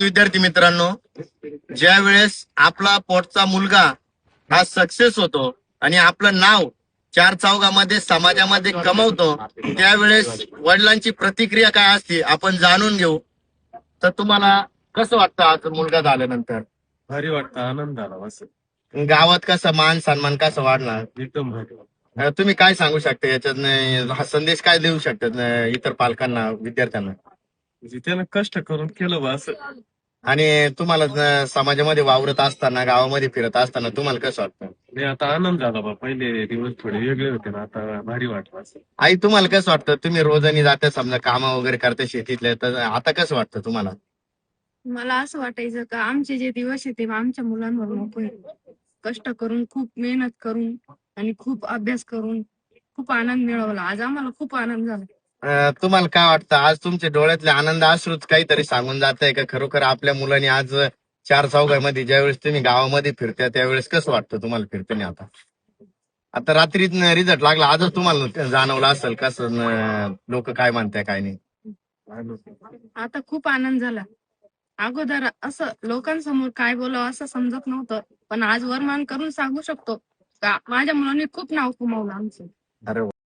विद्यार्थी मित्रांनो, ज्या वेळेस आपला पोटचा मुलगा हा सक्सेस होतो आणि आपलं नाव चार चौघामध्ये समाजामध्ये कमवतो, त्यावेळेस वडिलांची प्रतिक्रिया काय असते आपण जाणून घेऊ. तर तुम्हाला कसं वाटतं आज मुलगा झाल्यानंतर? भारी वाटतं, आनंद झाला असं. गावात कसं मान सन्मान कसं वाढणार? एकदम भारी. तुम्ही काय सांगू शकता याच्यात? हा संदेश काय देऊ शकतात इतर पालकांना, विद्यार्थ्यांना? म्हणजे त्यानं कष्ट करून केलं बा असं. आणि तुम्हाला समाजामध्ये वावरत असताना, गावामध्ये फिरत असताना तुम्हाला कसं वाटतं? नाही, आता आनंद झाला बा. पहिले दिवस थोडे वेगळे होते ना, आता भारी वाटलं असं. आई, तुम्हाला कसं वाटतं? तुम्ही रोजानी जाता समजा काम वगैरे करता शेतीतले, तर आता कसं वाटतं तुम्हाला? मला असं वाटायचं का आमचे जे दिवस आहेत ते आमच्या मुलांवर नको आहेत. कष्ट करून, खूप मेहनत करून आणि खूप अभ्यास करून खूप आनंद मिळवला. आज आम्हाला खूप आनंद झाला. तुम्हाला काय वाटतं आज तुमच्या डोळ्यातले आनंद अश्रूच काहीतरी सांगून जात आहे का? खरोखर आपल्या मुलांनी आज चार चौघामध्ये ज्यावेळेस तुम्ही गावामध्ये फिरत्या त्यावेळेस कसं वाटतं तुम्हाला फिरताना? आता आता रात्री रिझल्ट लागला, आजच तुम्हाला जाणवलं असेल कसं लोक काय म्हणताय काय नाही? आता खूप आनंद झाला. अगोदर असं लोकांसमोर काय बोलावं असं समजत नव्हतं, पण आज वरमान करून सांगू शकतो का माझ्या मुलांनी खूप नाव कमावलं आमचं. अरे